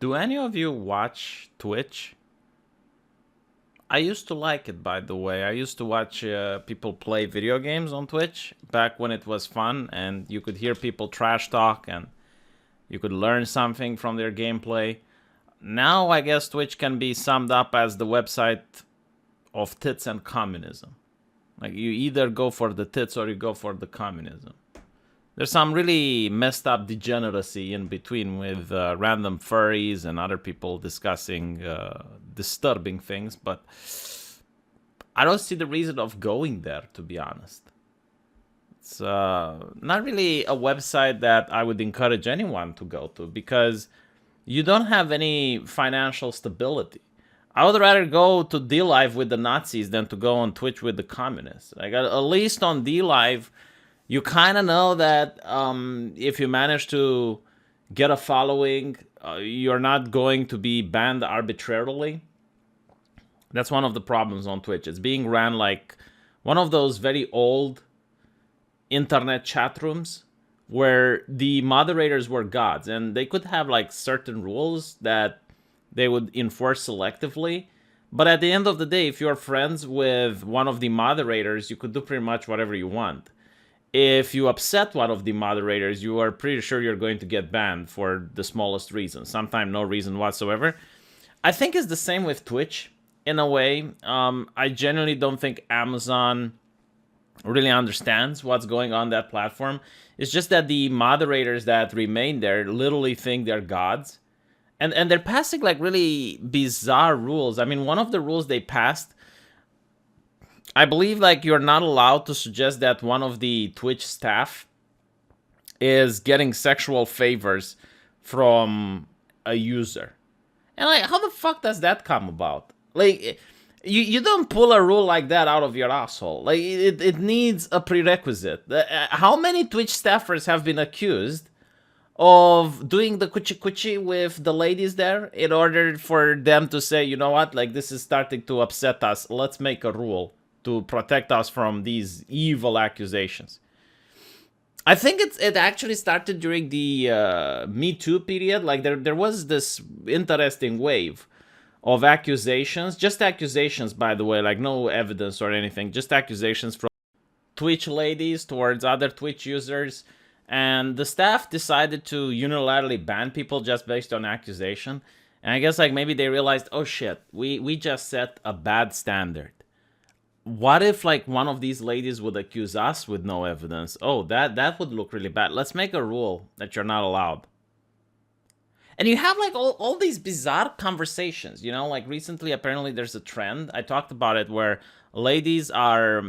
Do any of you watch Twitch? I used to like it, by the way. I used to watch people play video games on Twitch back when it was fun and you could hear people trash talk and you could learn something from their gameplay. Now, I guess Twitch can be summed up as the website of tits and communism. Like, you either go for the tits or you go for the communism. There's some really messed up degeneracy in between with random furries and other people discussing disturbing things, but I don't see the reason of going there, to be honest. It's not really a website that I would encourage anyone to go to because you don't have any financial stability. I would rather go to DLive with the Nazis than to go on Twitch with the communists. Like, at least on DLive, you kind of know that if you manage to get a following, you're not going to be banned arbitrarily. That's one of the problems on Twitch. It's being ran like one of those very old internet chat rooms where the moderators were gods and they could have like certain rules that they would enforce selectively. But at the end of the day, if you're friends with one of the moderators, you could do pretty much whatever you want. If you upset one of the moderators, you are pretty sure you're going to get banned for the smallest reason, sometimes no reason whatsoever. I think it's the same with Twitch in a way. I genuinely don't think Amazon really understands what's going on that platform. It's just that the moderators that remain there literally think they're gods. And they're passing like really bizarre rules. I mean, one of the rules they passed, I believe like you're not allowed to suggest that one of the Twitch staff is getting sexual favors from a user. And like, how the fuck does that come about? Like, you don't pull a rule like that out of your asshole. Like, it needs a prerequisite. How many Twitch staffers have been accused of doing the kuchi kuchi with the ladies there in order for them to say, you know what, like, this is starting to upset us. Let's make a rule to protect us from these evil accusations. I think it actually started during the Me Too period. Like, there was this interesting wave of accusations, just accusations, by the way, like no evidence or anything, just accusations from Twitch ladies towards other Twitch users. And the staff decided to unilaterally ban people just based on accusation. And I guess like maybe they realized, oh shit, we just set a bad standard. What if like one of these ladies would accuse us with no evidence? Oh, that would look really bad. Let's make a rule that you're not allowed. And you have like all these bizarre conversations, you know, like recently apparently there's a trend. I talked about it where ladies are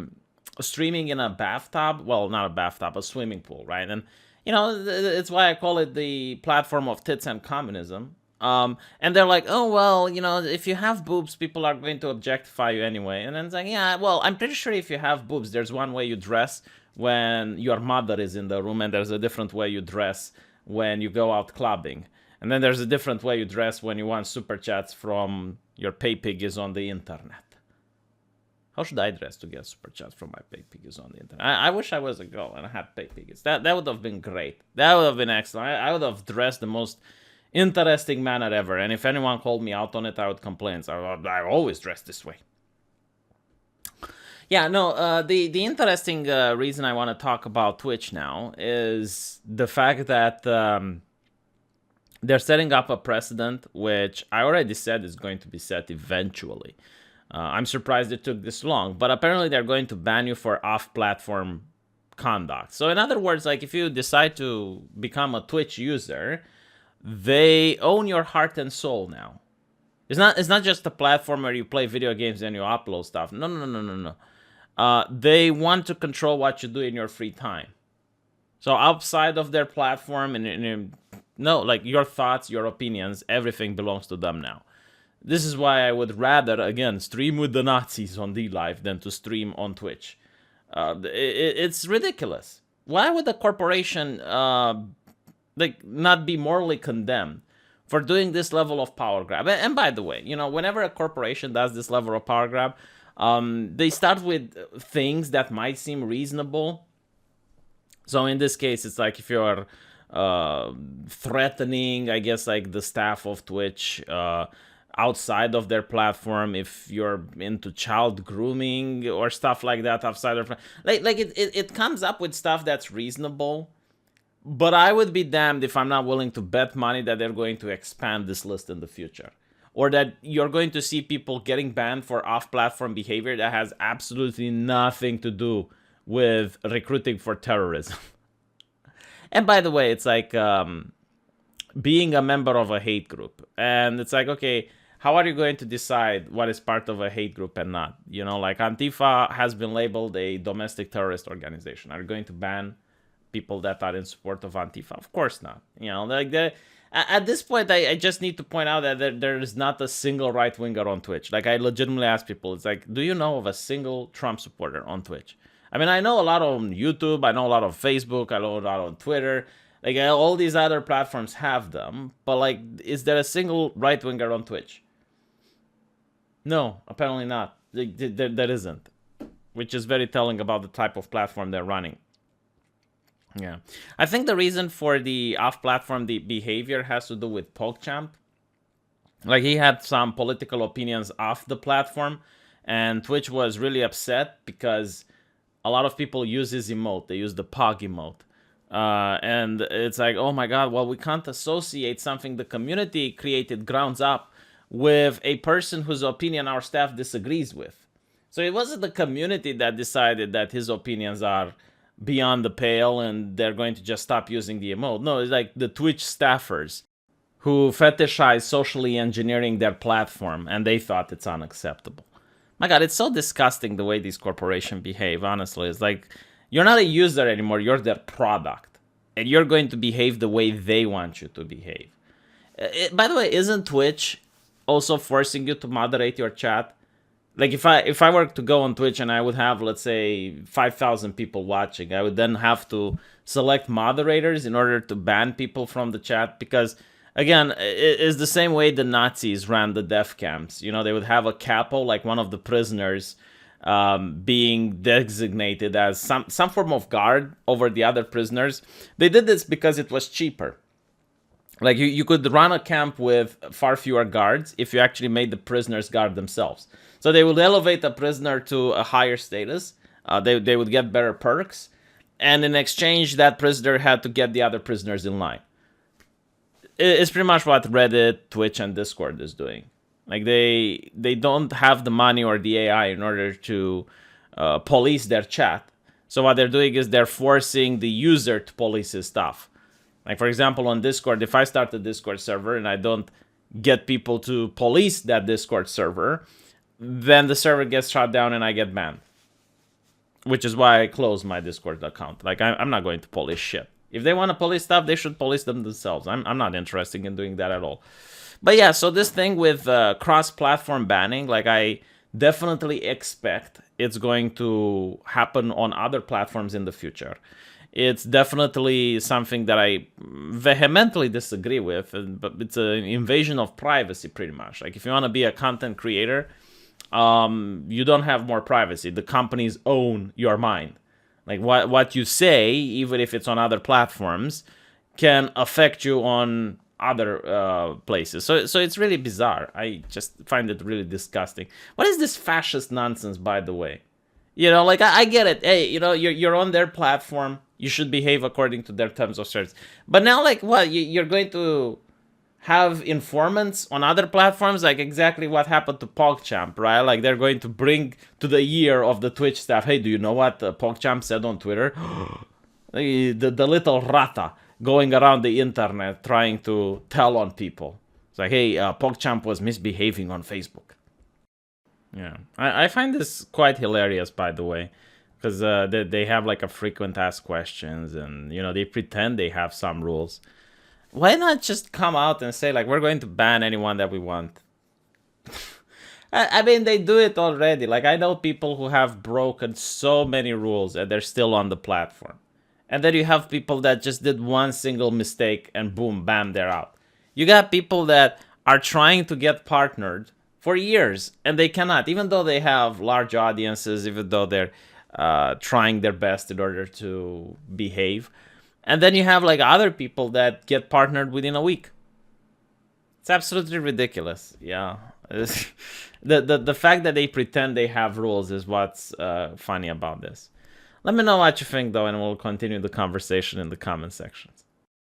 streaming in a bathtub. Well, not a bathtub, a swimming pool, right? And, you know, it's why I call it the platform of tits and communism. And they're like, oh, well, you know, if you have boobs, people are going to objectify you anyway. And then it's like, yeah, well, I'm pretty sure if you have boobs, there's one way you dress when your mother is in the room, and there's a different way you dress when you go out clubbing. And then there's a different way you dress when you want super chats from your pay piggies on the internet. How should I dress to get super chats from my pay piggies on the internet? I wish I was a girl and I had pay piggies. That would have been great. That would have been excellent. I would have dressed the most interesting manner ever. And if anyone called me out on it, I would complain. So I always dress this way. Yeah, no, the interesting reason I want to talk about Twitch now is the fact that they're setting up a precedent, which I already said is going to be set eventually. I'm surprised it took this long, but apparently they're going to ban you for off-platform conduct. So in other words, like if you decide to become a Twitch user, they own your heart and soul now. It's not just a platform where you play video games and you upload stuff. No. They want to control what you do in your free time. So outside of their platform, no, like your thoughts, your opinions, everything belongs to them now. This is why I would rather, again, stream with the Nazis on DLive than to stream on Twitch. It's ridiculous. Why would a corporation like not be morally condemned for doing this level of power grab? And by the way, you know, whenever a corporation does this level of power grab, they start with things that might seem reasonable. So in this case, it's like if you're uh, threatening, I guess, like the staff of Twitch outside of their platform if you're into child grooming or stuff like that outside of it comes up with stuff that's reasonable. But I would be damned if I'm not willing to bet money that they're going to expand this list in the future. Or that you're going to see people getting banned for off-platform behavior that has absolutely nothing to do with recruiting for terrorism. And by the way, it's like being a member of a hate group. And it's like, okay, how are you going to decide what is part of a hate group and not? You know, like Antifa has been labeled a domestic terrorist organization. Are you going to ban people that are in support of Antifa? Of course not. You know, like at this point, I just need to point out that there is not a single right winger on Twitch. Like, I legitimately ask people, it's like, do you know of a single Trump supporter on Twitch? I mean, I know a lot on YouTube, I know a lot on Facebook, I know a lot on Twitter. Like, all these other platforms have them, but like, is there a single right winger on Twitch? No, apparently not. There isn't, which is very telling about the type of platform they're running. Yeah, I think the reason for the off-platform behavior has to do with PogChamp. Like, he had some political opinions off the platform, and Twitch was really upset because a lot of people use his emote. They use the Pog emote. And it's like, oh my god, well, we can't associate something the community created grounds up with a person whose opinion our staff disagrees with. So it wasn't the community that decided that his opinions are beyond the pale and they're going to just stop using the emote. No, it's like the Twitch staffers who fetishize socially engineering their platform, and they thought it's unacceptable. My god, it's so disgusting the way these corporations behave, honestly. It's like, you're not a user anymore, you're their product. And you're going to behave the way they want you to behave. By the way, isn't Twitch also forcing you to moderate your chat? Like, if I were to go on Twitch and I would have, let's say, 5,000 people watching, I would then have to select moderators in order to ban people from the chat. Because, again, it's the same way the Nazis ran the death camps. You know, they would have a capo, like one of the prisoners, being designated as some form of guard over the other prisoners. They did this because it was cheaper. Like, you could run a camp with far fewer guards if you actually made the prisoners guard themselves. So they would elevate a prisoner to a higher status. They would get better perks. And in exchange, that prisoner had to get the other prisoners in line. It's pretty much what Reddit, Twitch, and Discord is doing. Like, they don't have the money or the AI in order to police their chat. So what they're doing is they're forcing the user to police his stuff. Like, for example, on Discord, if I start a Discord server and I don't get people to police that Discord server, then the server gets shut down and I get banned. Which is why I closed my Discord account. Like, I'm not going to police shit. If they want to police stuff, they should police them themselves. I'm not interested in doing that at all. But yeah, so this thing with cross-platform banning, like, I definitely expect it's going to happen on other platforms in the future. It's definitely something that I vehemently disagree with, but it's an invasion of privacy, pretty much. Like, if you want to be a content creator, you don't have more privacy. The companies own your mind. Like, what you say, even if it's on other platforms, can affect you on other places. So it's really bizarre. I just find it really disgusting. What is this fascist nonsense, by the way? You know, like, I get it. Hey, you know, you're on their platform. You should behave according to their terms of service. But now, like, what? You're going to have informants on other platforms? Like, exactly what happened to PogChamp, right? Like, they're going to bring to the ear of the Twitch staff, hey, do you know what PogChamp said on Twitter? the little rata going around the internet trying to tell on people. It's like, hey, PogChamp was misbehaving on Facebook. Yeah, I find this quite hilarious, by the way, because they have like a frequent asked questions, and you know, they pretend they have some rules. Why not just come out and say, like, we're going to ban anyone that we want? I mean, they do it already. Like, I know people who have broken so many rules and they're still on the platform. And then you have people that just did one single mistake and boom, bam, they're out. You got people that are trying to get partnered for years, and they cannot, even though they have large audiences, even though they're trying their best in order to behave. And then you have like other people that get partnered within a week. It's absolutely ridiculous. Yeah. The fact that they pretend they have rules is what's funny about this. Let me know what you think though, and we'll continue the conversation in the comment sections.